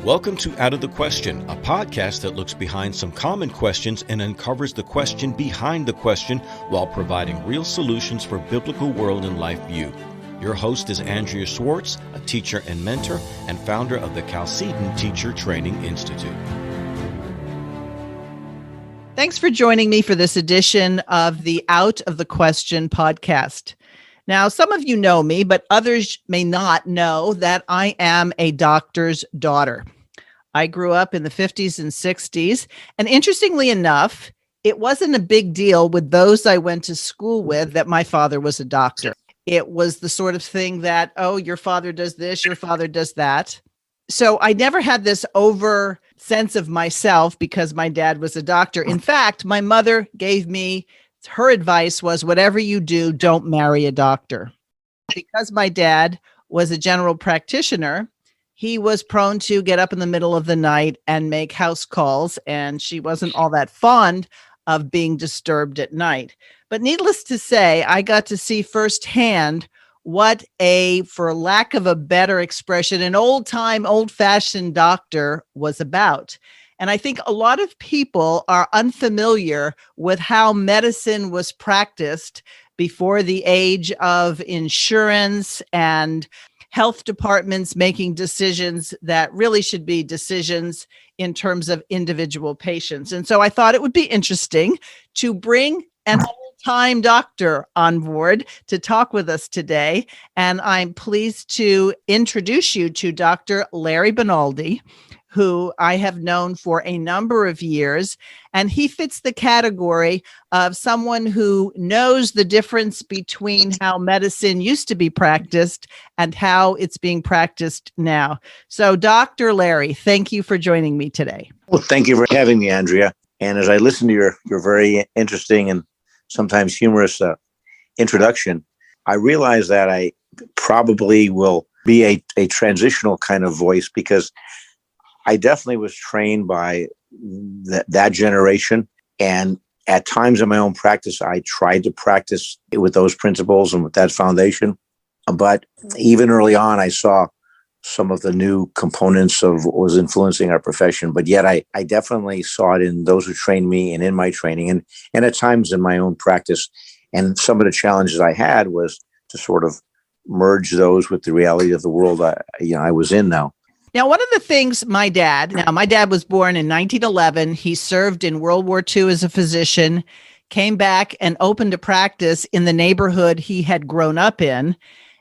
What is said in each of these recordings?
Welcome to Out of the Question, a podcast that looks behind some common questions and uncovers the question behind the question while providing real solutions for biblical world and life view. Your host is Andrea Schwartz, a teacher and mentor and founder of the Chalcedon Teacher Training Institute. Thanks for joining me for this edition of the Out of the Question podcast. Now, some of you know me, but others may not know that I am a doctor's daughter. I grew up in the 50s and 60s, and interestingly enough, it wasn't a big deal with those I went to school with that my father was a doctor. It was the sort of thing that, oh, your father does this, your father does that. So I never had this over sense of myself because my dad was a doctor. In fact, my mother gave me, her advice was, whatever you do, don't marry a doctor. Because my dad was a general practitioner, he was prone to get up in the middle of the night and make house calls, and she wasn't all that fond of being disturbed at night. But needless to say, I got to see firsthand what for lack of a better expression, an old-time, old-fashioned doctor was about. And I think a lot of people are unfamiliar with how medicine was practiced before the age of insurance and health departments making decisions that really should be decisions in terms of individual patients. And so I thought it would be interesting to bring an old-time doctor on board to talk with us today. And I'm pleased to introduce you to Dr. Larry Bonaldi, who I have known for a number of years, and he fits the category of someone who knows the difference between how medicine used to be practiced and how it's being practiced now. So, Dr. Larry, thank you for joining me today. Well, thank you for having me, Andrea. And as I listen to your very interesting and sometimes humorous introduction, I realize that I probably will be a transitional kind of voice because I definitely was trained by that generation. And at times in my own practice, I tried to practice with those principles and with that foundation. But even early on, I saw some of the new components of what was influencing our profession. But yet I definitely saw it in those who trained me and in my training and at times in my own practice. And some of the challenges I had was to sort of merge those with the reality of the world I was in now. Now, one of the things my dad was born in 1911. He served in World War II as a physician, came back and opened a practice in the neighborhood he had grown up in,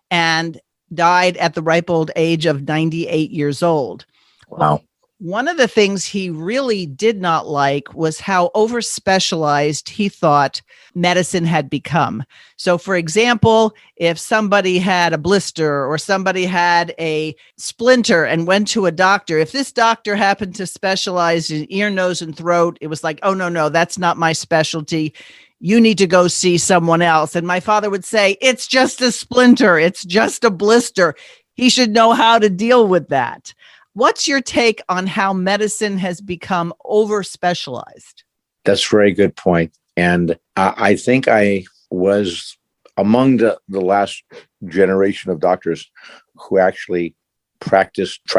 and died at the ripe old age of 98 years old. Wow. One of the things he really did not like was how over-specialized he thought medicine had become. So, for example, if somebody had a blister or somebody had a splinter and went to a doctor, if this doctor happened to specialize in ear, nose, and throat, it was like, oh, no, that's not my specialty. You need to go see someone else. And my father would say, it's just a splinter. It's just a blister. He should know how to deal with that. What's your take on how medicine has become over-specialized? That's a very good point. And I think I was among the last generation of doctors who actually tried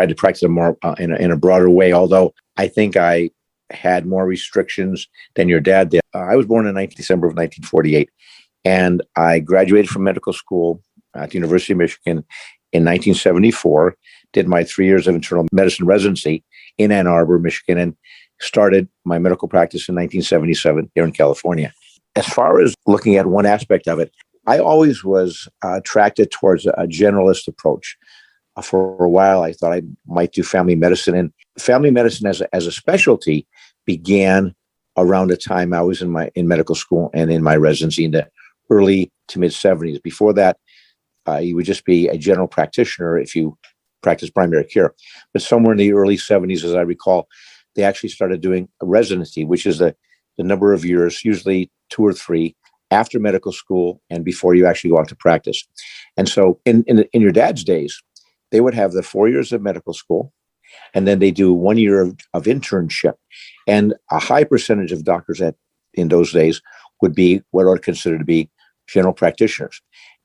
to practice it more in a broader way, although I think I had more restrictions than your dad did. I was born in December of 1948, and I graduated from medical school at the University of Michigan in 1974, did my 3 years of internal medicine residency in Ann Arbor, Michigan, and started my medical practice in 1977 here in California. As far as looking at one aspect of it, I always was attracted towards a generalist approach. For a while, I thought I might do family medicine, and family medicine as a specialty began around the time I was in medical school and in my residency in the early to mid 70s. Before that, you would just be a general practitioner if you practice primary care. But somewhere in the early 70s, as I recall, they actually started doing a residency, which is the number of years, usually 2 or 3, after medical school and before you actually go out to practice. And so in your dad's days, they would have the 4 years of medical school, and then they do 1 year of internship. And a high percentage of doctors in those days would be what are considered to be general practitioners.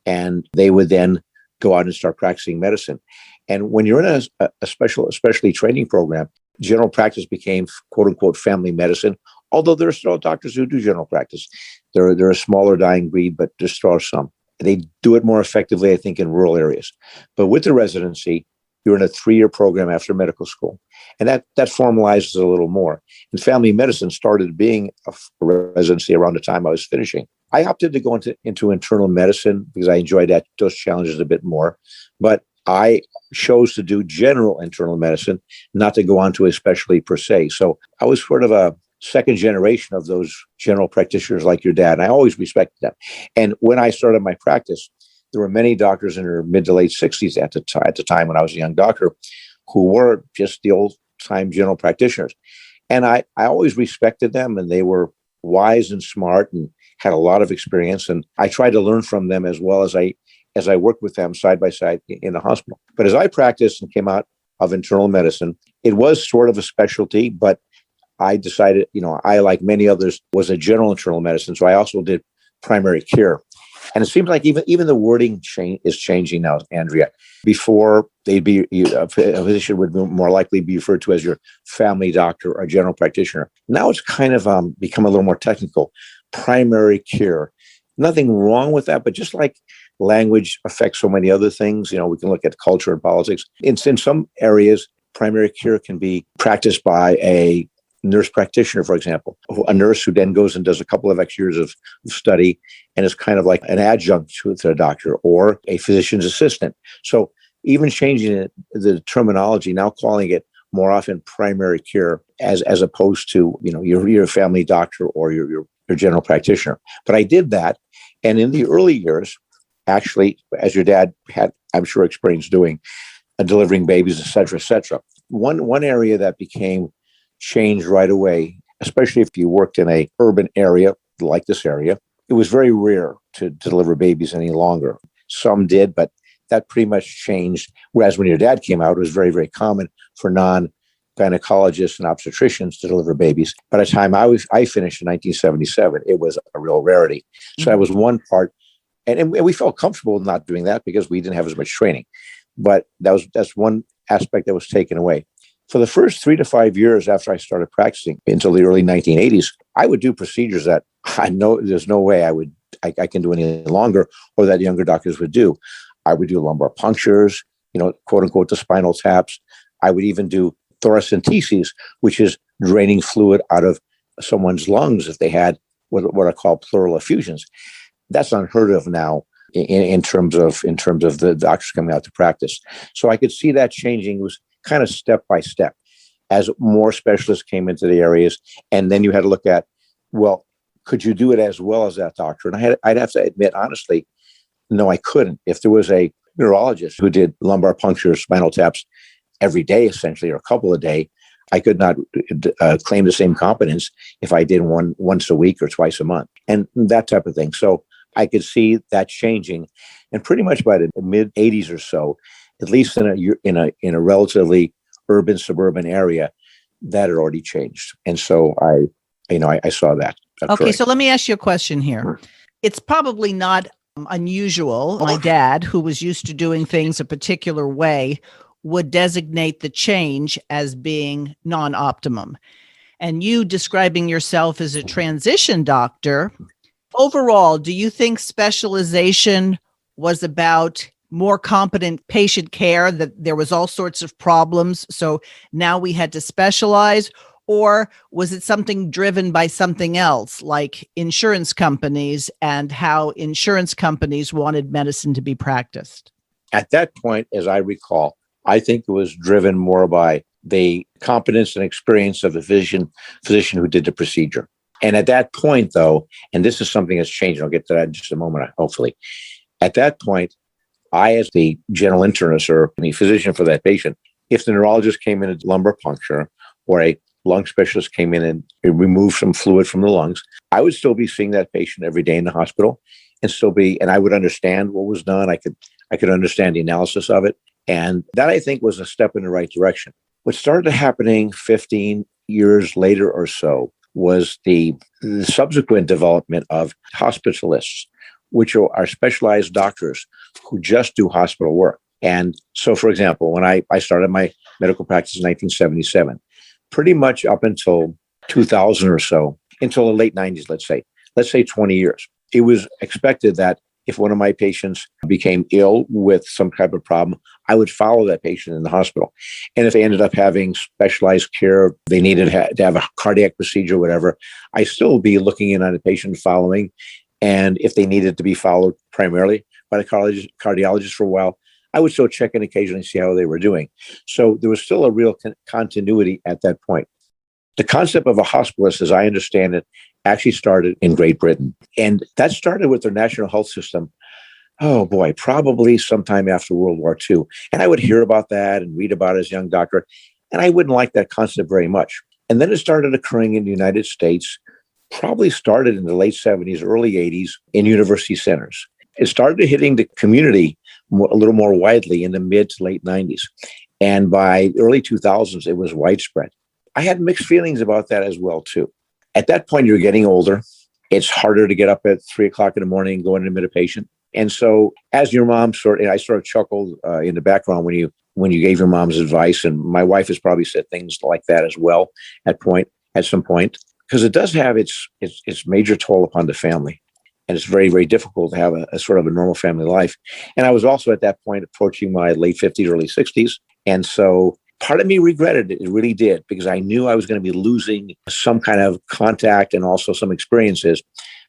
And they would then go out and start practicing medicine. And when you're in a specialty training program, general practice became quote unquote family medicine, although there are still doctors who do general practice. They're a smaller dying breed, but there still are some. They do it more effectively, I think, in rural areas. But with the residency, you're in a 3-year program after medical school. And that formalizes it a little more. And family medicine started being a residency around the time I was finishing. I opted to go into internal medicine because I enjoyed those challenges a bit more. But I chose to do general internal medicine, not to go on to a specialty per se. So I was sort of a second generation of those general practitioners like your dad. And I always respected them. And when I started my practice, there were many doctors in their mid to late 60s at the time when I was a young doctor who were just the old time general practitioners. And I always respected them, and they were wise and smart and had a lot of experience. And I tried to learn from them as well as I worked with them side by side in the hospital. But as I practiced and came out of internal medicine, it was sort of a specialty, but I decided, I, like many others, was a general internal medicine. So I also did primary care. And it seems like even the wording is changing now, Andrea. Before, a physician would more likely be referred to as your family doctor or general practitioner. Now it's kind of become a little more technical. Primary care. Nothing wrong with that, but just like language affects so many other things, we can look at culture and politics. In some areas, primary care can be practiced by a nurse practitioner, for example, a nurse who then goes and does a couple of extra years of study and is kind of like an adjunct to a doctor, or a physician's assistant. So even changing the terminology, now calling it more often primary care as opposed to, your family doctor or your general practitioner. But I did that. And in the early years, actually, as your dad had, I'm sure, experience doing, delivering babies, et cetera, one area that became changed right away, especially if you worked in a urban area like this area, it was very rare to deliver babies any longer. Some did, but that pretty much changed. Whereas when your dad came out, it was very, very common for non-gynecologists and obstetricians to deliver babies. By the time I finished in 1977, it was a real rarity. So that was one part. And we felt comfortable not doing that because we didn't have as much training. But that's one aspect that was taken away. For the first 3 to 5 years after I started practicing until the early 1980s, I would do procedures that I know there's no way I can do any longer, or that younger doctors would do. I would do lumbar punctures, quote unquote, the spinal taps. I would even do thoracenteses, which is draining fluid out of someone's lungs if they had what are called pleural effusions. That's unheard of now in terms of the doctors coming out to practice. So I could see that changing. Was kind of step by step as more specialists came into the areas. And then you had to look at, well, could you do it as well as that doctor? And I'd have to admit, honestly, no, I couldn't. If there was a neurologist who did lumbar puncture, spinal taps every day, essentially, or a couple a day, I could not claim the same competence if I did one once a week or twice a month, and that type of thing. So I could see that changing. And pretty much by the mid 80s or so, at least in a relatively urban suburban area, that had already changed. And so I saw that. Okay, so let me ask you a question here. It's probably not unusual. My dad, who was used to doing things a particular way, would designate the change as being non-optimum. And you describing yourself as a transition doctor, overall, do you think specialization was about more competent patient care, that there was all sorts of problems, so now we had to specialize? Or was it something driven by something else, like insurance companies and how insurance companies wanted medicine to be practiced? At that point, as I recall, I think it was driven more by the competence and experience of the physician who did the procedure. And at that point, though, and this is something that's changed, I'll get to that in just a moment, hopefully. At that point, I, as the general internist or the physician for that patient, if the neurologist came in at lumbar puncture or a lung specialist came in and removed some fluid from the lungs, I would still be seeing that patient every day in the hospital and I would understand what was done. I could understand the analysis of it. And that, I think, was a step in the right direction. What started happening 15 years later or so was the subsequent development of hospitalists, which are specialized doctors who just do hospital work. And so, for example, when I started my medical practice in 1977, pretty much up until 2000 or so, until the late 90s, let's say 20 years, it was expected that if one of my patients became ill with some type of problem, I would follow that patient in the hospital. And if they ended up having specialized care, they needed to have a cardiac procedure, whatever, I still be looking in on the patient following. And if they needed to be followed primarily by the cardiologist for a while, I would still check in occasionally, see how they were doing. So there was still a real continuity at that point. The concept of a hospitalist, as I understand it, actually started in Great Britain. And that started with their national health system. Oh boy, probably sometime after World War II. And I would hear about that and read about it as a young doctor. And I wouldn't like that concept very much. And then it started occurring in the United States, probably started in the late 70s, early 80s in university centers. It started hitting the community a little more widely in the mid to late 90s. And by early 2000s, it was widespread. I had mixed feelings about that as well, too. At that point, you're getting older. It's harder to get up at 3 o'clock in the morning and go in and admit a patient. And so as your mom I sort of chuckled in the background when you gave your mom's advice. And my wife has probably said things like that as well at some point, because it does have its major toll upon the family. And it's very, very difficult to have a sort of a normal family life. And I was also at that point approaching my late 50s, early 60s. And so part of me regretted it. It really did, because I knew I was going to be losing some kind of contact and also some experiences.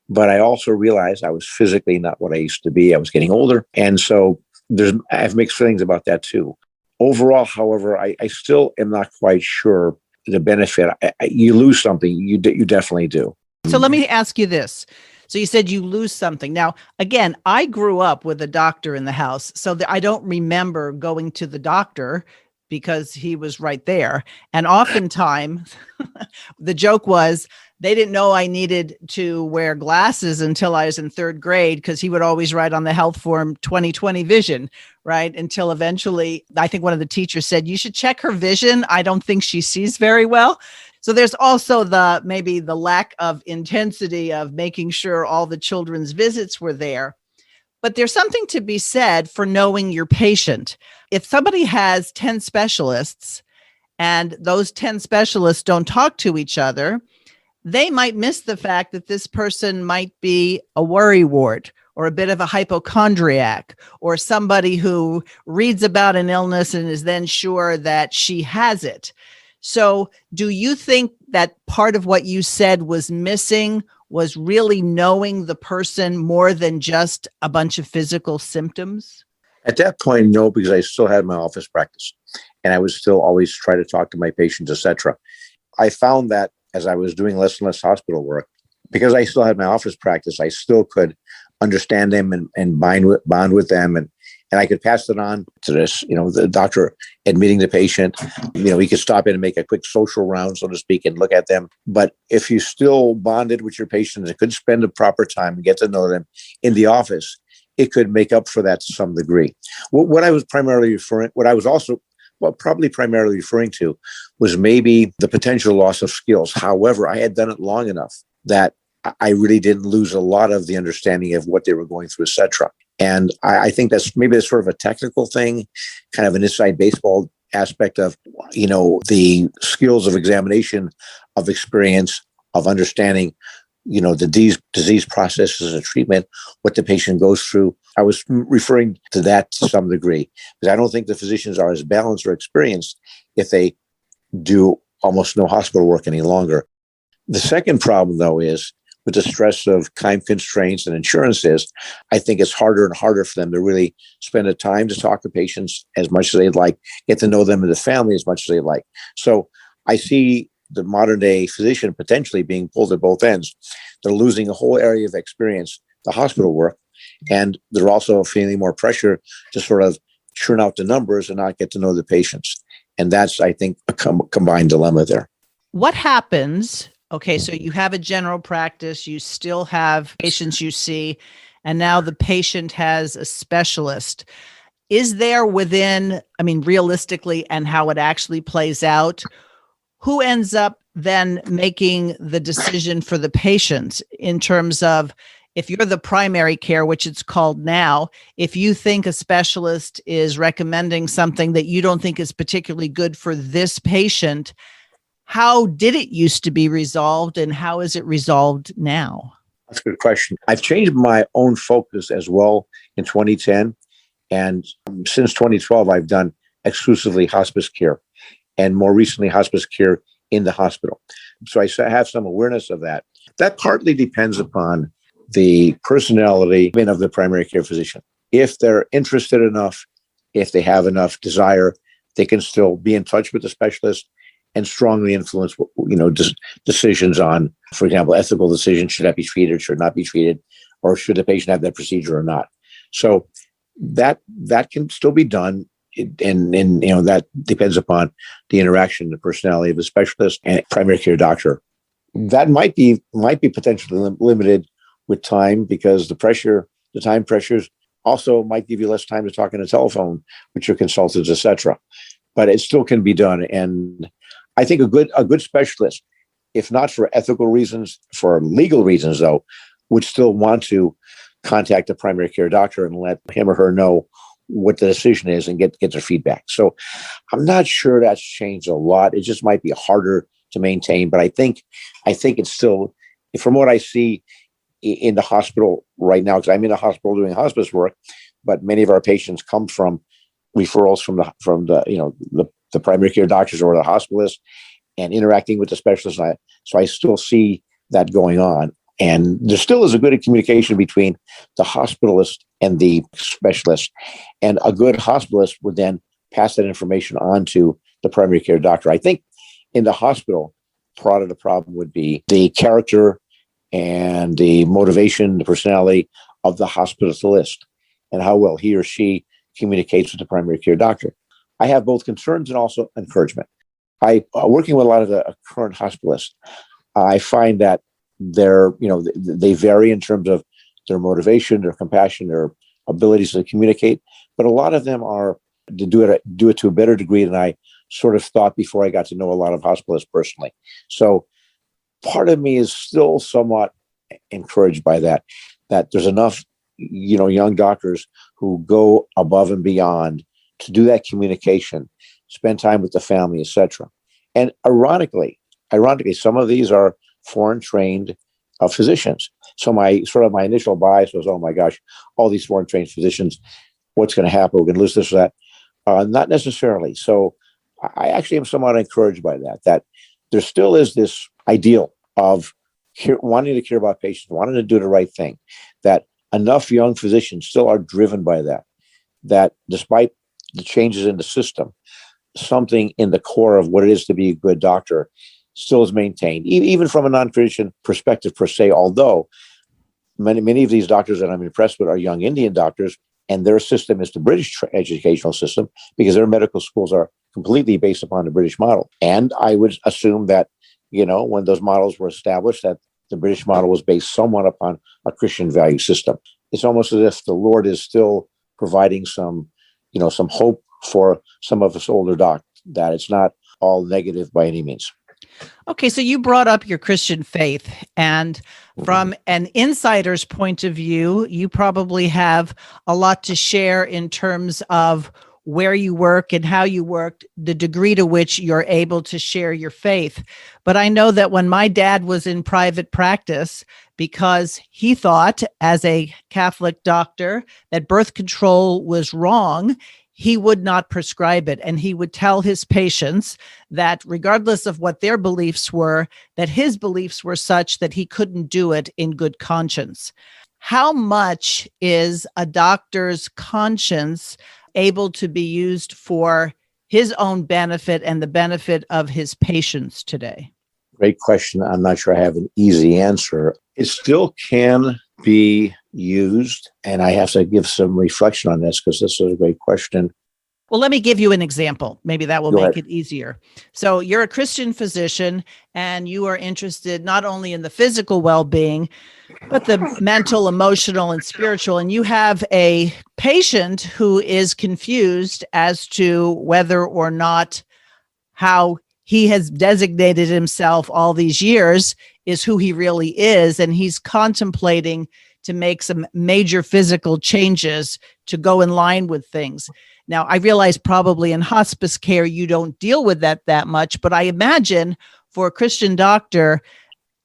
But I also realized I was physically not what I used to be. I was getting older. And so I have mixed feelings about that too. Overall, however, I still am not quite sure the benefit. You lose something. You definitely do. So let me ask you this. So you said you lose something. Now, again, I grew up with a doctor in the house, so I don't remember going to the doctor because he was right there. And oftentimes the joke was they didn't know I needed to wear glasses until I was in third grade, because he would always write on the health form 20/20 vision, right? Until eventually, I think one of the teachers said, you should check her vision. I don't think she sees very well. So there's also maybe the lack of intensity of making sure all the children's visits were there. But there's something to be said for knowing your patient. If somebody has 10 specialists and those 10 specialists don't talk to each other, they might miss the fact that this person might be a worrywart or a bit of a hypochondriac, or somebody who reads about an illness and is then sure that she has it. So do you think that part of what you said was missing was really knowing the person more than just a bunch of physical symptoms? At that point, no, because I still had my office practice and I would still always try to talk to my patients, etc. I found that as I was doing less and less hospital work, because I still had my office practice, I still could understand them and bond with them. And I could pass it on to the doctor admitting the patient. He could stop in and make a quick social round, so to speak, and look at them. But if you still bonded with your patients and could spend the proper time and get to know them in the office, it could make up for that to some degree. What I was primarily referring to was maybe the potential loss of skills. However, I had done it long enough that I really didn't lose a lot of the understanding of what they were going through, etc. And I think that's sort of a technical thing, kind of an inside baseball aspect of, the skills of examination, of experience, of understanding, the disease processes of treatment, what the patient goes through. I was referring to that to some degree, because I don't think the physicians are as balanced or experienced if they do almost no hospital work any longer. The second problem, though, is with the stress of time constraints and insurances, I think it's harder and harder for them to really spend the time to talk to patients as much as they'd like, get to know them and the family as much as they'd like. So I see the modern day physician potentially being pulled at both ends. They're losing a whole area of experience, the hospital work, and they're also feeling more pressure to sort of churn out the numbers and not get to know the patients. And that's, I think, a combined dilemma there. What happens? Okay, so you have a general practice, you still have patients you see, and now the patient has a specialist. Is there realistically, and how it actually plays out, who ends up then making the decision for the patient in terms of, if you're the primary care, which it's called now, if you think a specialist is recommending something that you don't think is particularly good for this patient, how did it used to be resolved and how is it resolved now? That's a good question. I've changed my own focus as well in 2010. And since 2012, I've done exclusively hospice care and more recently hospice care in the hospital. So I have some awareness of that. That partly depends upon the personality of the primary care physician. If they're interested enough, if they have enough desire, they can still be in touch with the specialist and strongly influence, decisions on, for example, ethical decisions. Should that be treated, should not be treated, or should the patient have that procedure or not? So that can still be done. And that depends upon the interaction, the personality of the specialist and primary care doctor. That might be potentially limited with time because the time pressures also might give you less time to talk on the telephone with your consultants, etc. But it still can be done. And I think a good specialist, if not for ethical reasons, for legal reasons though, would still want to contact the primary care doctor and let him or her know what the decision is and get their feedback. So I'm not sure that's changed a lot. It just might be harder to maintain, but I think it's still, from what I see in the hospital right now, because I'm in the hospital doing hospice work, but many of our patients come from referrals from the primary care doctors or the hospitalists and interacting with the specialists. So I still see that going on. And there still is a good communication between the hospitalist and the specialist. And a good hospitalist would then pass that information on to the primary care doctor. I think in the hospital, part of the problem would be the character and the motivation, the personality of the hospitalist and how well he or she communicates with the primary care doctor. I have both concerns and also encouragement. Working with a lot of the current hospitalists, I find that they vary in terms of their motivation, their compassion, their abilities to communicate. But a lot of them are to do it to a better degree than I sort of thought before I got to know a lot of hospitalists personally. So part of me is still somewhat encouraged by that there's enough, young doctors who go above and beyond to do that communication, spend time with the family, etc. And ironically, some of these are foreign trained physicians. So my initial bias was, oh my gosh, all these foreign trained physicians, what's going to happen? We're going to lose this or that. Not necessarily. So I actually am somewhat encouraged by that there still is this ideal of wanting to care about patients, wanting to do the right thing, that enough young physicians still are driven by that despite the changes in the system, something in the core of what it is to be a good doctor still is maintained, even from a non-Christian perspective per se, although many of these doctors that I'm impressed with are young Indian doctors, and their system is the British educational system because their medical schools are completely based upon the British model. And I would assume that, when those models were established, that the British model was based somewhat upon a Christian value system. It's almost as if the Lord is still providing some hope for some of us older docs, that it's not all negative by any means. Okay, so you brought up your Christian faith, and from an insider's point of view, you probably have a lot to share in terms of where you work and how you worked, the degree to which you're able to share your faith. But I know that when my dad was in private practice, because he thought, as a Catholic doctor, that birth control was wrong, he would not prescribe it. And he would tell his patients that regardless of what their beliefs were, that his beliefs were such that he couldn't do it in good conscience. How much is a doctor's conscience able to be used for his own benefit and the benefit of his patients today? Great question. I'm not sure I have an easy answer. It still can be used, and I have to give some reflection on this because this is a great question. Well, let me give you an example. Maybe that will Go make ahead. it easier. So you're a Christian physician, and you are interested not only in the physical well-being, but the mental, emotional, and spiritual. And you have a patient who is confused as to whether or not how he has designated himself all these years is who he really is. And he's contemplating to make some major physical changes to go in line with things. Now, I realize probably in hospice care, you don't deal with that much, but I imagine for a Christian doctor,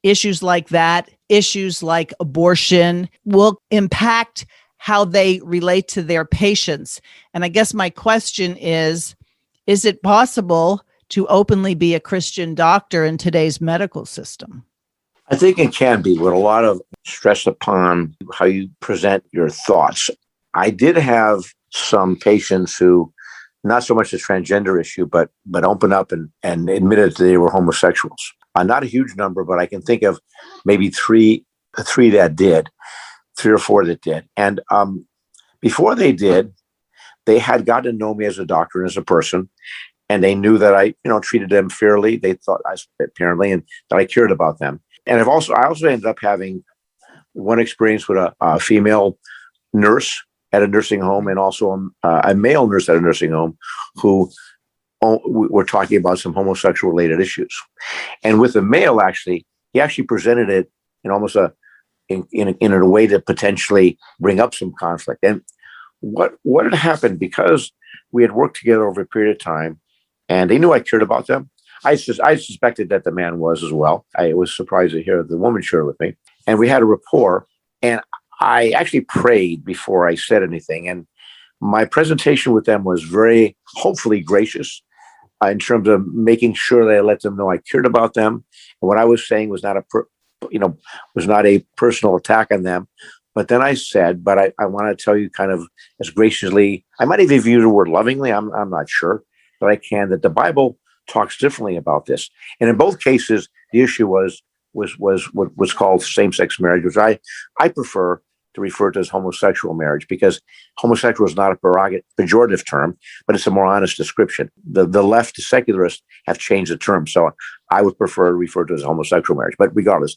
issues like that, issues like abortion will impact how they relate to their patients. And I guess my question is it possible to openly be a Christian doctor in today's medical system? I think it can be, with a lot of stress upon how you present your thoughts. I did have some patients who, not so much the transgender issue, but open up and admitted that they were homosexuals. Not a huge number, but I can think of maybe three that did, 3 or 4 that did. And before they did, they had gotten to know me as a doctor and as a person, and they knew that I, treated them fairly. They thought apparently, and that I cared about them. And I also ended up having one experience with a female nurse at a nursing home, and also a male nurse at a nursing home who were talking about some homosexual related issues. And with the male, he actually presented it in almost in a way to potentially bring up some conflict. And what had happened, because we had worked together over a period of time, and they knew I cared about them. I suspected that the man was as well. I was surprised to hear the woman share with me, and we had a rapport. And I actually prayed before I said anything, and my presentation with them was very, hopefully, gracious in terms of making sure that I let them know I cared about them. And what I was saying was not a personal attack on them. But then I said, but I want to tell you kind of as graciously, I might even use the word lovingly, I'm not sure, but I can, that the Bible talks differently about this. And in both cases, the issue was what was called same-sex marriage, which I prefer to refer to as homosexual marriage, because homosexual is not a pejorative term, but it's a more honest description. The left, the secularists, have changed the term, so I would prefer to refer to it as homosexual marriage. But regardless,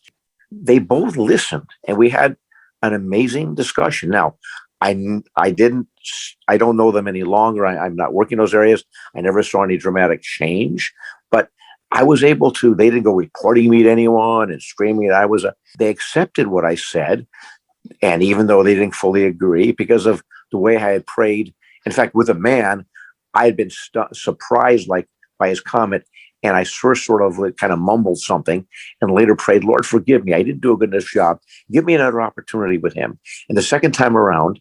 they both listened, and we had an amazing discussion. Now, I don't know them any longer. I'm not working in those areas. I never saw any dramatic change, but I was able to. They didn't go reporting me to anyone and screaming that they accepted what I said. And even though they didn't fully agree, because of the way I had prayed, in fact, with a man, I had been surprised by his comment. And I first sort of kind of mumbled something and later prayed, Lord, forgive me. I didn't do a good enough job. Give me another opportunity with him. And the second time around,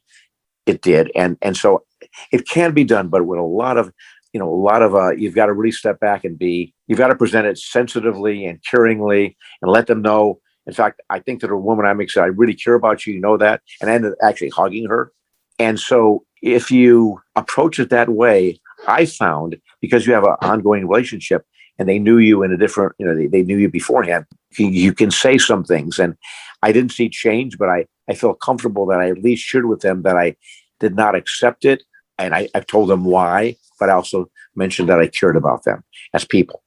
it did. And so it can be done, but with a lot of, you've got to really step back and you've got to present it sensitively and caringly and let them know. In fact, I think that a woman I said, I really care about you. You know that. And I ended up actually hugging her. And so if you approach it that way, I found, because you have an ongoing relationship, and they knew you in a different, they knew you beforehand, you can say some things. And I didn't see change, but I felt comfortable that I at least shared with them that I did not accept it. And I told them why, but I also mentioned that I cared about them as people.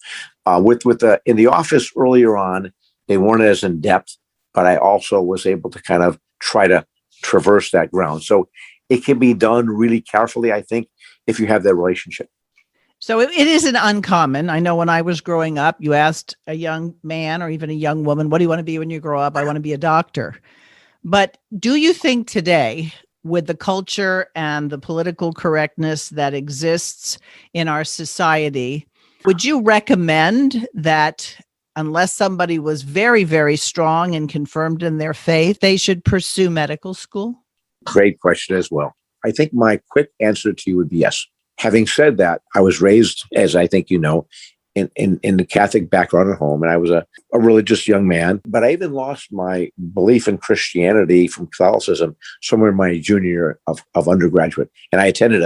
In the office earlier on, they weren't as in depth, but I also was able to kind of try to traverse that ground. So it can be done really carefully, I think, if you have that relationship. So it isn't uncommon. I know when I was growing up, you asked a young man or even a young woman, what do you want to be when you grow up? I want to be a doctor. But do you think today, with the culture and the political correctness that exists in our society, would you recommend that unless somebody was very, very strong and confirmed in their faith, they should pursue medical school? Great question as well. I think my quick answer to you would be yes. Having said that, I was raised, as I think you know, in the Catholic background at home, and I was a religious young man. But I even lost my belief in Christianity from Catholicism somewhere in my junior year of undergraduate. And I attended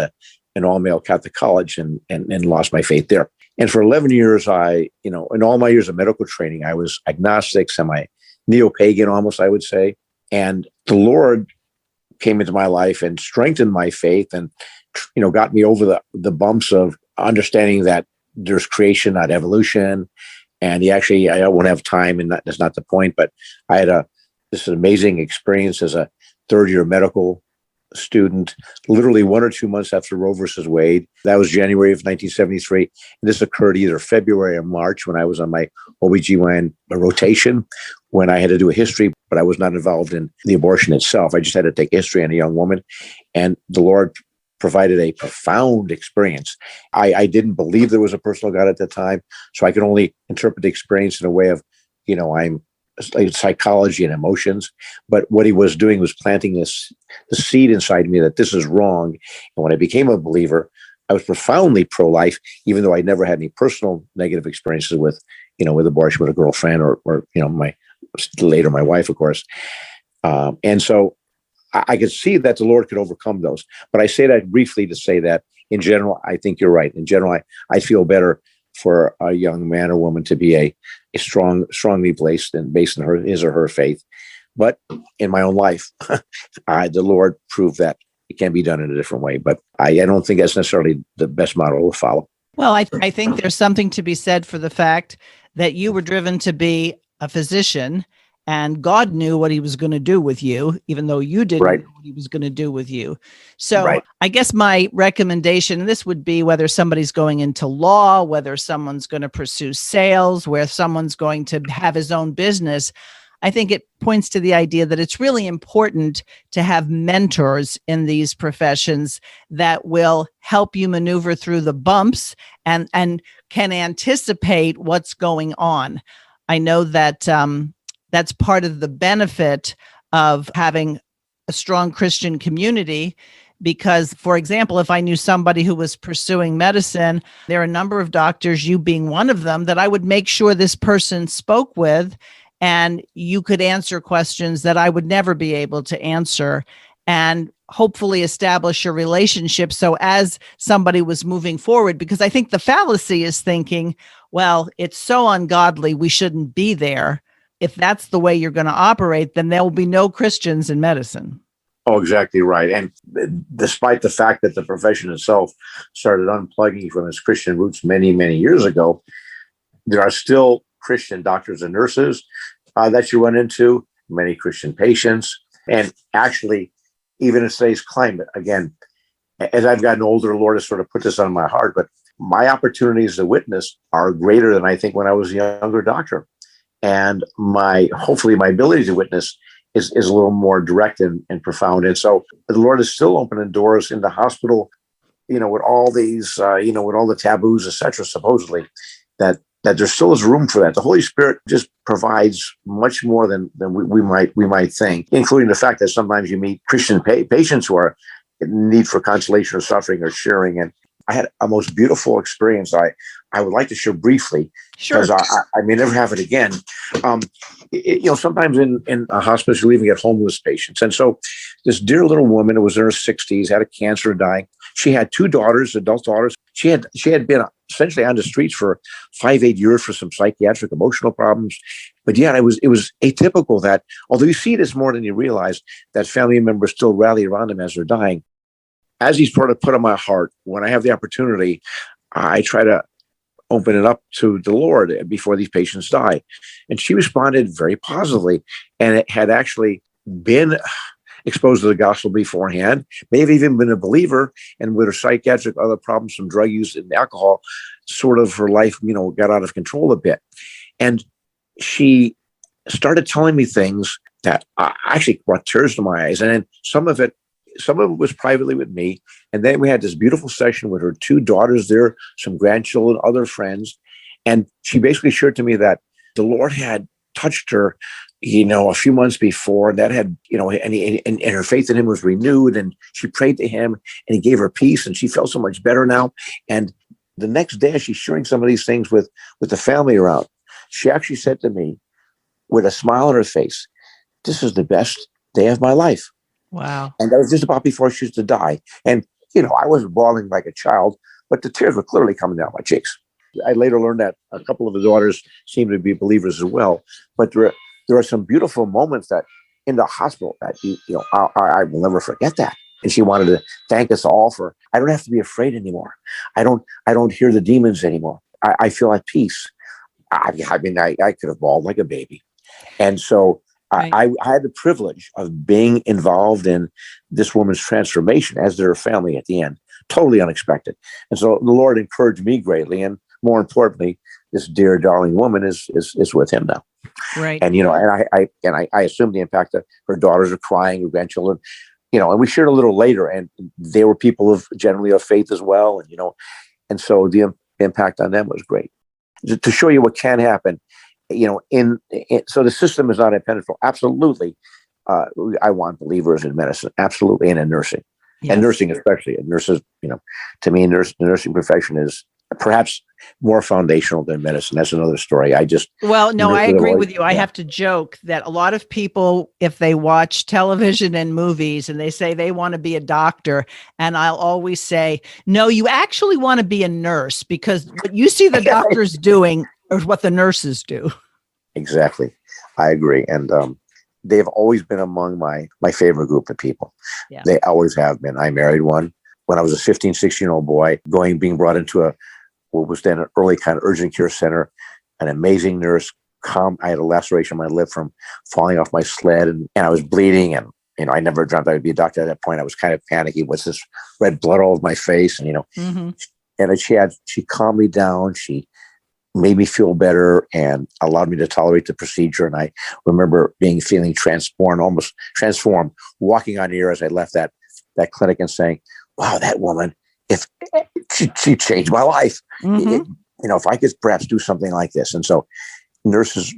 an all-male Catholic college and lost my faith there. And for 11 years, in all my years of medical training, I was agnostic, semi-neo-pagan almost, I would say. And the Lord came into my life and strengthened my faith and got me over the bumps of understanding that there's creation, not evolution. And I won't have time, and that's not the point, but I had this amazing experience as a third-year medical student, literally 1 or 2 months after Roe versus Wade. That was January of 1973. And this occurred either February or March when I was on my OBGYN rotation, when I had to do a history, but I was not involved in the abortion itself. I just had to take history on a young woman. And the Lord provided a profound experience. I didn't believe there was a personal God at the time, so I could only interpret the experience in a way of, I'm like psychology and emotions. But what he was doing was planting the seed inside me that this is wrong. And when I became a believer, I was profoundly pro-life, even though I never had any personal negative experiences with abortion with a girlfriend or later my wife, of course. And so I could see that the Lord could overcome those. But I say that briefly to say that in general, I think you're right. In general, I feel better for a young man or woman to be a strongly placed and based on his or her faith. But in my own life, the Lord proved that it can be done in a different way. But I don't think that's necessarily the best model to follow. Well, I think there's something to be said for the fact that you were driven to be a physician, and God knew what he was going to do with you, even though you didn't know what he was going to do with you. So I guess my recommendation, and this would be whether somebody's going into law, whether someone's going to pursue sales, where someone's going to have his own business, I think it points to the idea that it's really important to have mentors in these professions that will help you maneuver through the bumps and can anticipate what's going on. I know that that's part of the benefit of having a strong Christian community, because, for example, if I knew somebody who was pursuing medicine, there are a number of doctors, you being one of them, that I would make sure this person spoke with, and you could answer questions that I would never be able to answer, and hopefully establish a relationship. So as somebody was moving forward, because I think the fallacy is thinking, well, it's so ungodly, we shouldn't be there. If that's the way you're going to operate, then there will be no Christians in medicine. Oh, exactly right. And despite the fact that the profession itself started unplugging from its Christian roots many, many years ago, there are still Christian doctors and nurses that you run into, many Christian patients. And actually, even in today's climate, again, as I've gotten older, the Lord has sort of put this on my heart, but my opportunities to witness are greater than I think when I was a younger doctor. And hopefully my ability to witness is a little more direct and profound. And so the Lord is still opening doors in the hospital, with all these, with all the taboos, et cetera, supposedly, that there still is room for that. The Holy Spirit just provides much more than we might think, including the fact that sometimes you meet Christian patients who are in need for consolation or suffering or sharing. And I had a most beautiful experience I would like to share briefly, because I may never have it again. Sometimes in a hospice, you even get homeless patients. And so this dear little woman who was in her 60s, had a cancer, dying. She had 2 daughters, adult daughters. She had been essentially on the streets for 5-8 years for some psychiatric emotional problems. But yet it was atypical that, although you see this more than you realize, that family members still rally around them as they're dying. As he's sort of put on my heart, when I have the opportunity, I try to open it up to the Lord before these patients die. And she responded very positively, and it had actually been exposed to the gospel beforehand, may have even been a believer, and with her psychiatric other problems from drug use and alcohol, sort of her life, got out of control a bit. And she started telling me things that actually brought tears to my eyes. And then some of it was privately with me. And then we had this beautiful session with her 2 daughters there, some grandchildren, other friends. And she basically shared to me that the Lord had touched her, a few months before, and that had, and her faith in him was renewed, and she prayed to him, and he gave her peace, and she felt so much better now. And the next day, as she's sharing some of these things with the family around, she actually said to me with a smile on her face, "This is the best day of my life." Wow. And that was just about before she was to die. And, I wasn't bawling like a child, but the tears were clearly coming down my cheeks. I later learned that a couple of the daughters seemed to be believers as well. But there are some beautiful moments that in the hospital that, I will never forget that. And she wanted to thank us all for, I don't have to be afraid anymore. I don't hear the demons anymore. I feel at peace. I could have bawled like a baby. And so Right. I had the privilege of being involved in this woman's transformation as their family at the end, totally unexpected. And so the Lord encouraged me greatly. And more importantly, this dear, darling woman is with him now. Right. And, I assume the impact that her daughters are crying, her grandchildren, and we shared a little later, and they were people generally of faith as well. And so the impact on them was great. To show you what can happen, so the system is not impenetrable. Absolutely. I want believers in medicine, absolutely, and in nursing. Yes. And nursing especially. And nurses, to me, the nursing profession is perhaps more foundational than medicine. That's another story. I agree with you. I have to joke that a lot of people, if they watch television and movies and they say they want to be a doctor, and I'll always say, no, you actually want to be a nurse, because what you see the doctors doing is what the nurses do. Exactly. I agree. And they've always been among my favorite group of people. Yeah. They always have been. I married one when I was a 15, 16-year-old boy, being brought into what was then an early kind of urgent care center, an amazing nurse. I had a laceration on my lip from falling off my sled, and I was bleeding. And, I never dreamt I would be a doctor at that point. I was kind of panicky. What's this red blood all over my face? And, mm-hmm. And she calmed me down. She made me feel better and allowed me to tolerate the procedure. And I remember feeling almost transformed, walking on air as I left that clinic and saying, wow, that woman, if she changed my life, mm-hmm. If I could perhaps do something like this. And so nurses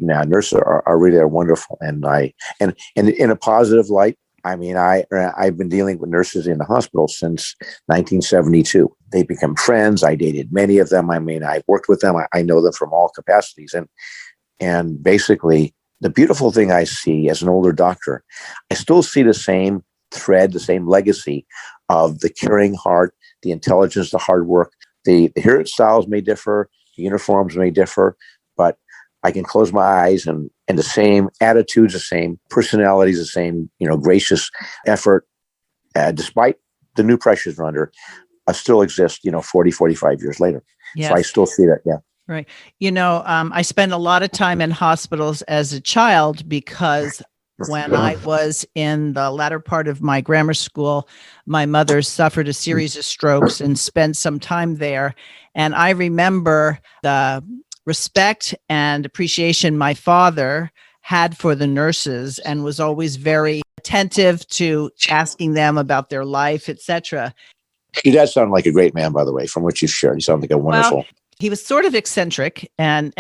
are really wonderful. And in a positive light, I've been dealing with nurses in the hospital since 1972. They become friends. I dated many of them. I've worked with them. I know them from all capacities. And basically, the beautiful thing I see as an older doctor, I still see the same thread, the same legacy of the caring heart, the intelligence, the hard work. The hairstyles may differ, the uniforms may differ, but I can close my eyes and the same attitudes, the same personalities, the same, gracious effort, despite the new pressures we're under, still exist, 40, 45 years later. Yes. So I still see that. Yeah. Right. I spent a lot of time in hospitals as a child because when I was in the latter part of my grammar school, my mother suffered a series of strokes and spent some time there. And I remember the respect and appreciation my father had for the nurses and was always very attentive to asking them about their life, etc. Your dad sounded like a great man, by the way, from what you've shared. He sounded like a wonderful... Well, he was sort of eccentric, and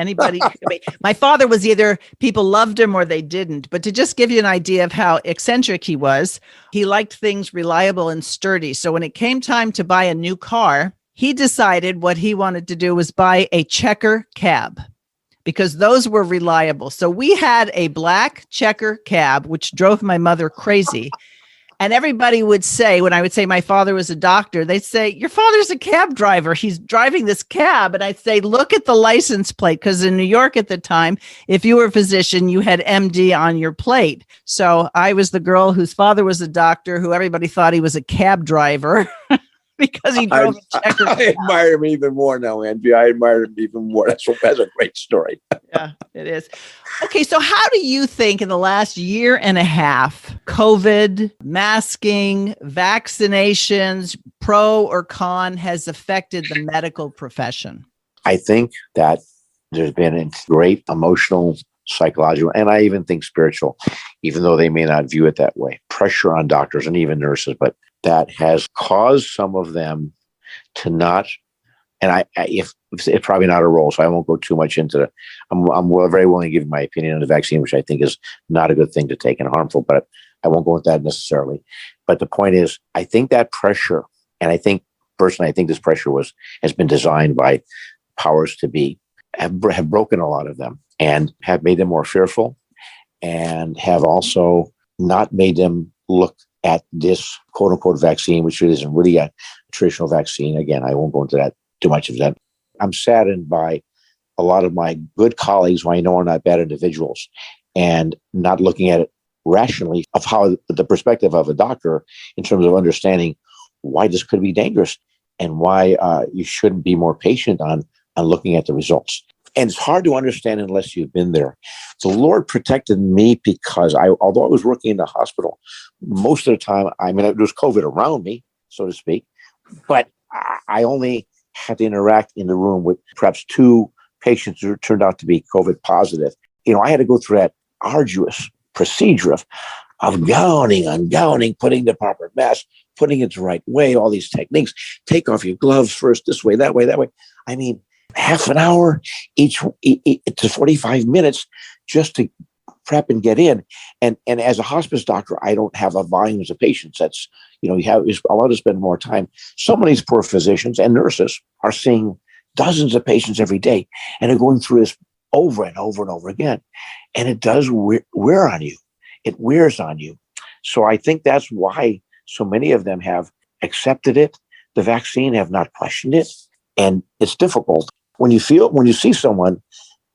my father was either people loved him or they didn't. But to just give you an idea of how eccentric he was, he liked things reliable and sturdy. So when it came time to buy a new car, he decided what he wanted to do was buy a checker cab because those were reliable. So we had a black checker cab, which drove my mother crazy. And everybody would say, when I would say my father was a doctor, they'd say, your father's a cab driver. He's driving this cab. And I'd say, look at the license plate. Because in New York at the time, if you were a physician, you had MD on your plate. So I was the girl whose father was a doctor, who everybody thought he was a cab driver. Because he drove a checker cab. I admire him even more now, Angie. I admire him even more. That's a great story. Yeah, it is. Okay, so how do you think in the last year and a half, COVID, masking, vaccinations, pro or con, has affected the medical profession? I think that there's been a great emotional, psychological, and I even think spiritual, even though they may not view it that way, pressure on doctors and even nurses, but that has caused some of them to not, and if it's probably not a role, so I won't go too much into it. I'm very willing to give my opinion on the vaccine, which I think is not a good thing to take and harmful, but I won't go into that necessarily. But the point is, I think that pressure, and I think personally, this pressure has been designed by powers to be, have broken a lot of them and have made them more fearful and have also not made them look at this quote unquote vaccine, which isn't really a traditional vaccine. Again, I won't go into that too much of that. I'm saddened by a lot of my good colleagues who I know are not bad individuals and not looking at it rationally of how the perspective of a doctor in terms of understanding why this could be dangerous and why you shouldn't be more patient on looking at the results. And it's hard to understand unless you've been there. The Lord protected me because although I was working in the hospital, most of the time, I mean, there was COVID around me, so to speak, but I only had to interact in the room with perhaps 2 patients who turned out to be COVID positive. I had to go through that arduous procedure of gowning, putting the proper mask, putting it the right way, all these techniques. Take off your gloves first, this way, that way, that way. I mean, half an hour each to 45 minutes just to prep and get in. And as a hospice doctor, I don't have a volumes of patients. That's, you have allowed to spend more time. Some of these poor physicians and nurses are seeing dozens of patients every day and are going through this over and over and over again. And it does wear on you. It wears on you. So I think that's why so many of them have accepted it. The vaccine have not questioned it. And it's difficult when you see someone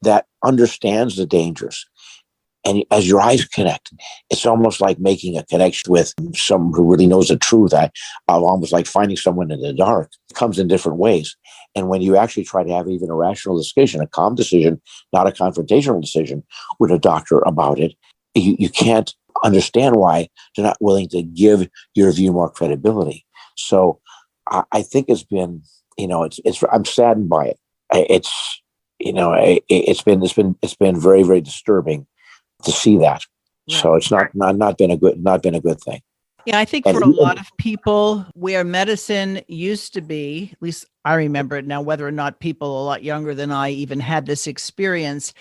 that understands the dangers, and as your eyes connect, it's almost like making a connection with someone who really knows the truth. I almost like finding someone in the dark. It comes in different ways. And when you actually try to have even a rational discussion, a calm decision, not a confrontational decision with a doctor about it, you can't understand why they're not willing to give your view more credibility. So I think it's been, I'm saddened by it. It's been very, very disturbing to see that. Right. So it's not been a good thing. Yeah, I think for a lot of people where medicine used to be, at least I remember it now, whether or not people a lot younger than I even had this experience,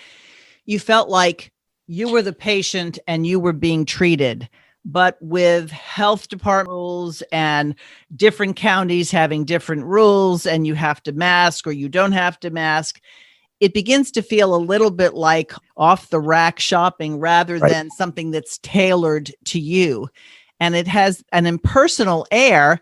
you felt like you were the patient and you were being treated. But with health department rules and different counties having different rules, and you have to mask or you don't have to mask, it begins to feel a little bit like off the rack shopping rather than something that's tailored to you. And it has an impersonal air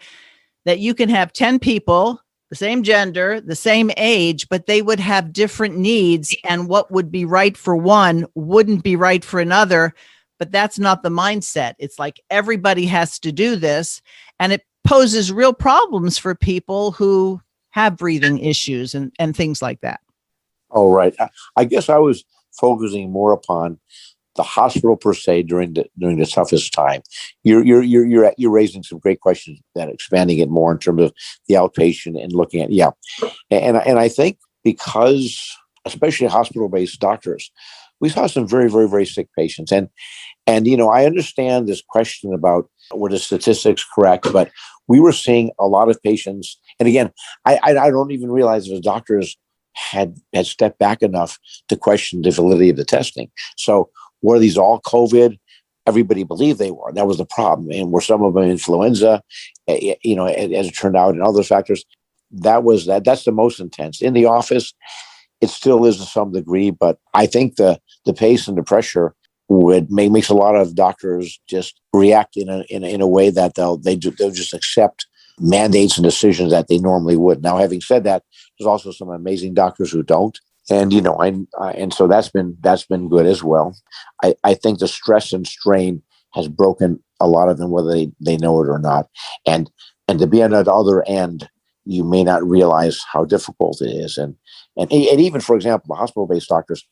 that you can have 10 people, the same gender, the same age, but they would have different needs, and what would be right for one wouldn't be right for another. But that's not the mindset. It's like everybody has to do this, and it poses real problems for people who have breathing issues and things like that. Oh, right. I guess I was focusing more upon the hospital per se during the toughest time. You're raising some great questions, that expanding it more in terms of the outpatient and looking at and I think because especially hospital-based doctors, we saw some very, very, very sick patients, and I understand this question about were the statistics correct, but we were seeing a lot of patients, and again, I don't even realize the doctors had stepped back enough to question the validity of the testing. So were these all COVID? Everybody believed they were. That was the problem. And were some of them influenza, as it turned out, and other factors? That's the most intense. In the office, it still is to some degree, but I think the pace and the pressure makes a lot of doctors just react in a way that they'll just accept mandates and decisions that they normally would. Now, having said that, there's also some amazing doctors who don't, and and so that's been good as well. I think the stress and strain has broken a lot of them, whether they know it or not, and to be on the other end, you may not realize how difficult it is, and even, for example, the hospital-based doctors,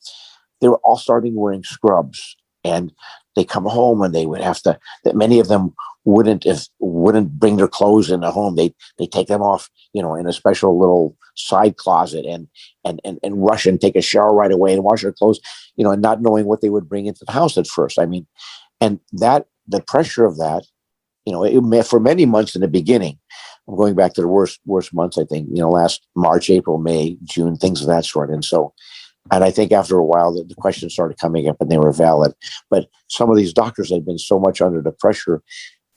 they were all starting wearing scrubs, and they come home and they would have to. That many of them wouldn't bring their clothes in the home. They take them off, in a special little side closet and rush and take a shower right away and wash their clothes, and not knowing what they would bring into the house at first. I mean, and that the pressure of that, for many months in the beginning, I'm going back to the worst months, I think, last March, April, May, June, things of that sort. And I think after a while the questions started coming up and they were valid. But some of these doctors had been so much under the pressure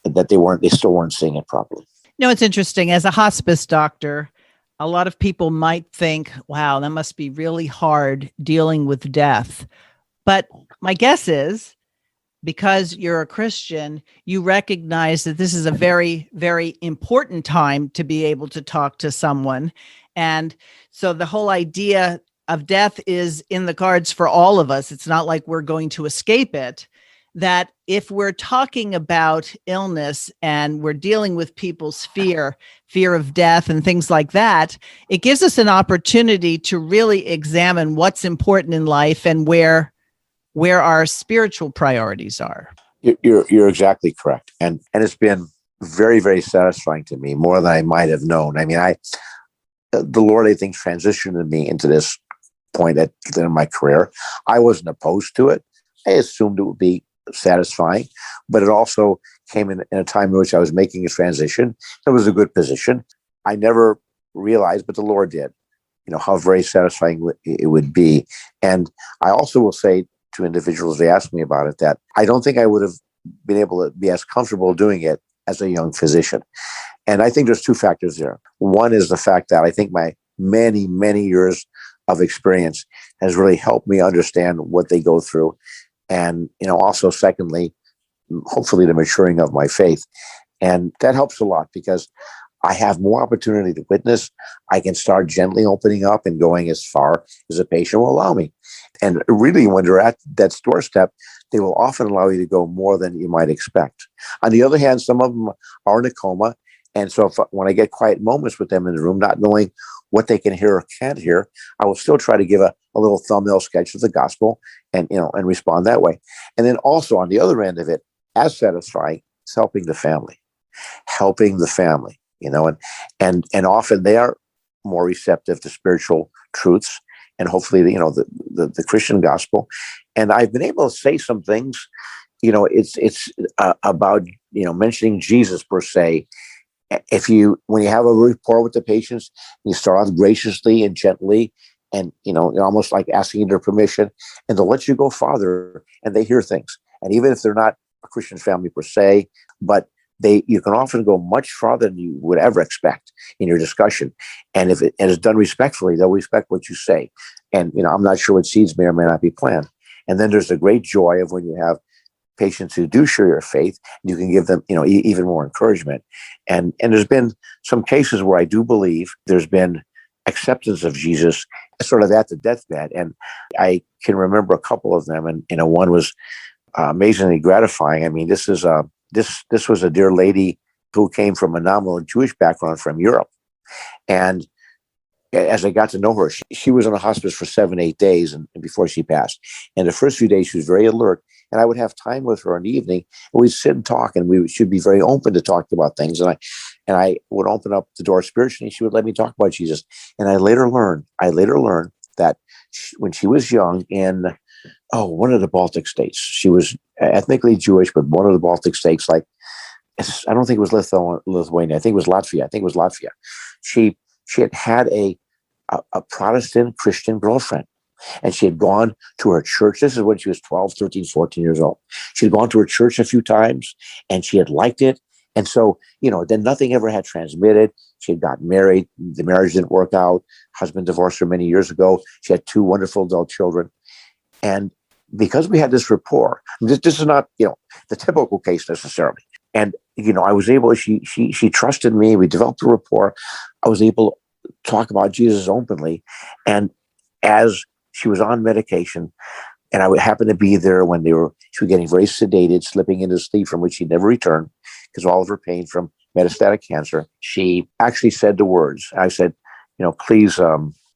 that they still weren't seeing it properly. It's interesting. As a hospice doctor, a lot of people might think, wow, that must be really hard dealing with death. But my guess is, because you're a Christian, you recognize that this is a very, very important time to be able to talk to someone. And so the whole idea of death is in the cards for all of us. It's not like we're going to escape it. that if we're talking about illness and we're dealing with people's fear of death and things like that, it gives us an opportunity to really examine what's important in life and where our spiritual priorities are. You're exactly correct. And it's been very, very satisfying to me, more than I might have known. I mean, the Lord, I think, transitioned me into this point in my career. I wasn't opposed to it. I assumed it would be satisfying, but it also came in a time in which I was making a transition. It was a good position. I never realized, but the Lord did, how very satisfying it would be. And I also will say to individuals, they ask me about it, that I don't think I would have been able to be as comfortable doing it as a young physician. And I think there's two factors there. One is the fact that I think my many, many years of experience has really helped me understand what they go through. And, also secondly, hopefully the maturing of my faith. And that helps a lot because I have more opportunity to witness. I can start gently opening up and going as far as a patient will allow me. And really, when they're at that doorstep, they will often allow you to go more than you might expect. On the other hand, some of them are in a coma. And so when I get quiet moments with them in the room, not knowing what they can hear or can't hear, I will still try to give a little thumbnail sketch of the gospel and respond that way. And then also on the other end of it, as satisfying, is helping the family, and often they are more receptive to spiritual truths and hopefully, the Christian gospel. And I've been able to say some things, it's about, mentioning Jesus per se. When you have a rapport with the patients, you start off graciously and gently, and you're almost like asking their permission, and they'll let you go farther, and they hear things. And even if they're not a Christian family per se, but you can often go much farther than you would ever expect in your discussion. And if it is done respectfully, they'll respect what you say. And I'm not sure what seeds may or may not be planted. And then there's the great joy of when you have patients who do share your faith, you can give them, even more encouragement. And there's been some cases where I do believe there's been acceptance of Jesus sort of at the deathbed. And I can remember a couple of them. And, one was amazingly gratifying. I mean, this was a dear lady who came from a nominal Jewish background from Europe. And as I got to know her, she was in a hospice for 7-8 days and before she passed. And the first few days, she was very alert. And I would have time with her in the evening, and we'd sit and talk, and we should be very open to talk about things. And I would open up the door spiritually. She would let me talk about Jesus. And I later learned that when she was young in one of the Baltic states, she was ethnically Jewish, but one of the Baltic states, I don't think it was Lithuania. I think it was Latvia. She had a Protestant Christian girlfriend. And she had gone to her church. This is when she was 12, 13, 14 years old. She had gone to her church a few times and she had liked it. And so, then nothing ever had transmitted. She had gotten married. The marriage didn't work out. Husband divorced her many years ago. She had 2 wonderful adult children. And because we had this rapport, this is not, the typical case necessarily. And, I was able, she trusted me. We developed a rapport. I was able to talk about Jesus openly. And as she was on medication, and I would happen to be there when she was getting very sedated, slipping into sleep from which she never returned because of all of her pain from metastatic cancer. She actually said the words. I said, please,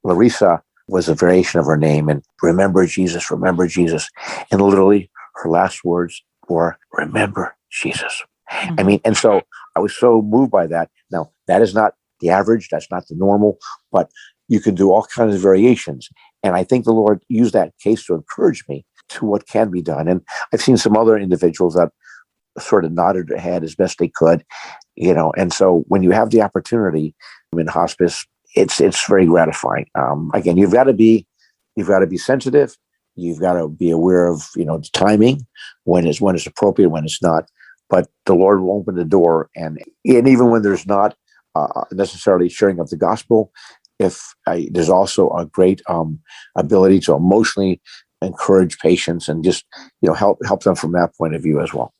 Larissa was a variation of her name, and remember Jesus, remember Jesus. And literally her last words were, remember Jesus. Mm-hmm. I mean, and so I was so moved by that. Now, that is not the average. That's not the normal, but you can do all kinds of variations. And I think the Lord used that case to encourage me to what can be done. And I've seen some other individuals that sort of nodded their head as best they could, and so when you have the opportunity in hospice, it's very gratifying. Again, you've got to be sensitive. You've got to be aware of, the timing, when it's appropriate, when it's not. But the Lord will open the door. And even when there's not necessarily sharing of the gospel, there's also a great ability to emotionally encourage patients and just help them from that point of view as well.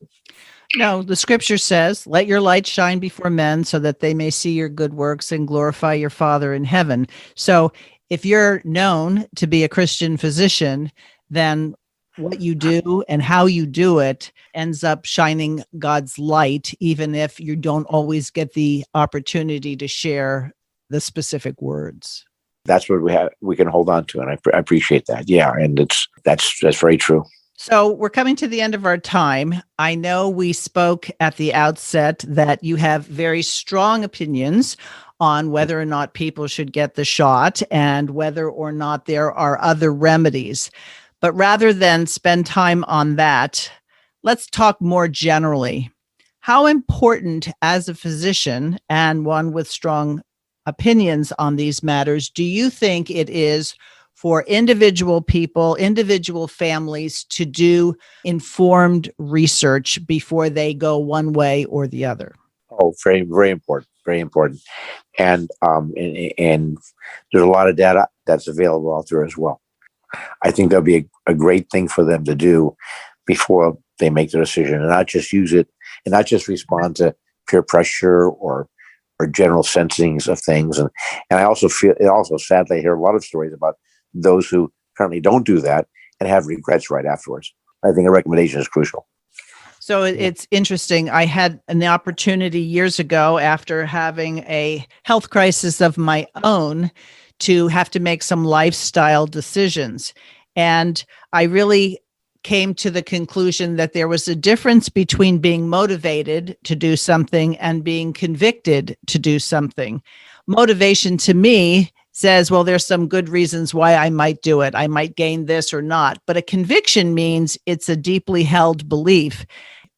No, the scripture says, let your light shine before men so that they may see your good works and glorify your Father in heaven. So if you're known to be a Christian physician, then what you do and how you do it ends up shining God's light, even if you don't always get the opportunity to share the specific words. That's what we can hold on to. And I appreciate that. Yeah. And that's very true. So we're coming to the end of our time. I know we spoke at the outset that you have very strong opinions on whether or not people should get the shot and whether or not there are other remedies. But rather than spend time on that, let's talk more generally. How important, as a physician and one with strong opinions on these matters, do you think it is for individual people, individual families to do informed research before they go one way or the other? Oh, very, very important. Very important. And there's a lot of data that's available out there as well. I think that'll be a great thing for them to do before they make their decision, and not just use it and not just respond to peer pressure or general sensings of things. And I also sadly hear a lot of stories about those who currently don't do that and have regrets right afterwards. I think a recommendation is crucial. So it's interesting. I had an opportunity years ago, after having a health crisis of my own, to have to make some lifestyle decisions. And I really came to the conclusion that there was a difference between being motivated to do something and being convicted to do something. Motivation to me says, well, there's some good reasons why I might do it. I might gain this or not. But a conviction means it's a deeply held belief.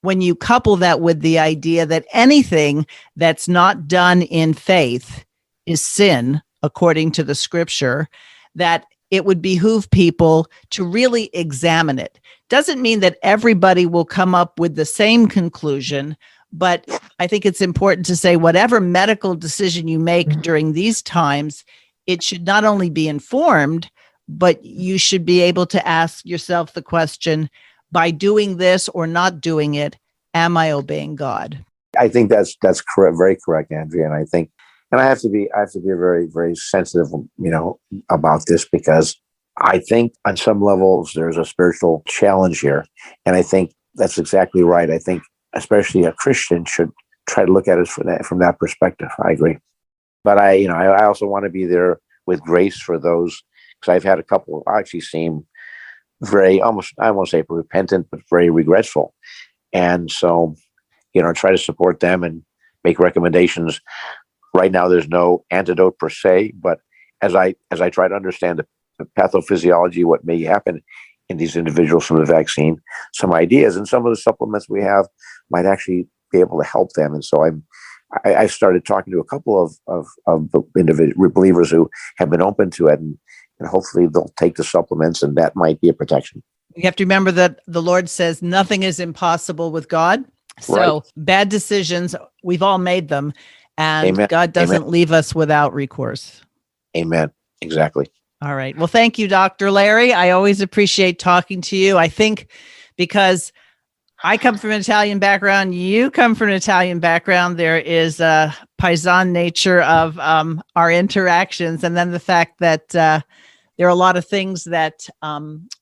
When you couple that with the idea that anything that's not done in faith is sin, according to the scripture, that it would behoove people to really examine it. Doesn't mean that everybody will come up with the same conclusion, but I think it's important to say whatever medical decision you make during these times, it should not only be informed, but you should be able to ask yourself the question, by doing this or not doing it, am I obeying God? I think that's correct, very correct, Andrea. And I think, and I have to be very, very sensitive, about this, because I think on some levels there's a spiritual challenge here, and I think that's exactly right. I think especially a Christian should try to look at it from that perspective. I agree, but I also want to be there with grace for those, because I've had a couple actually seem very, almost, I won't say repentant, but very regretful. And so, try to support them and make recommendations. Right now, there's no antidote per se, but as I try to understand the pathophysiology, what may happen in these individuals from the vaccine, some ideas, and some of the supplements we have might actually be able to help them. And so I started talking to a couple of individual believers who have been open to it, and hopefully they'll take the supplements, and that might be a protection. You have to remember that the Lord says nothing is impossible with God. So Right. Bad decisions, we've all made them, and Amen. God doesn't Amen. leave us without recourse. Amen. Exactly. All right. Well, thank you, Dr. Larry. I always appreciate talking to you. I think because I come from an Italian background, you come from an Italian background, there is a paisan nature of our interactions. And then the fact that there are a lot of things that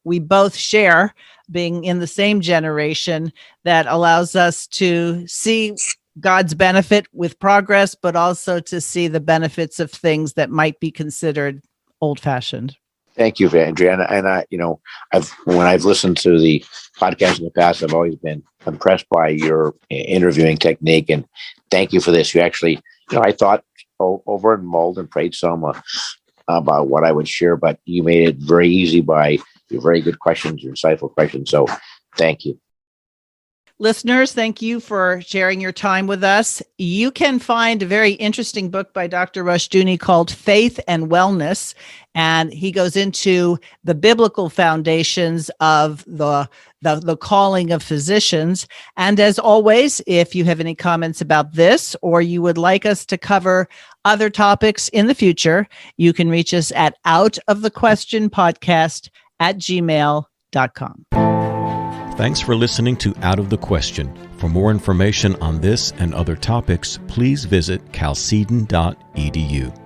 we both share, being in the same generation, that allows us to see God's benefit with progress, but also to see the benefits of things that might be considered old-fashioned. Thank you, Andrea. And I, when I've listened to the podcast in the past, I've always been impressed by your interviewing technique. And thank you for this. You actually, I thought over and mulled and prayed some about what I would share, but you made it very easy by your very good questions, your insightful questions. So thank you. Listeners, thank you for sharing your time with us. You can find a very interesting book by Dr. Rushdoony called Faith and Wellness, and he goes into the biblical foundations of the calling of physicians. And as always, if you have any comments about this, or you would like us to cover other topics in the future, you can reach us at outofthequestionpodcast@gmail.com. Thanks for listening to Out of the Question. For more information on this and other topics, please visit chalcedon.edu.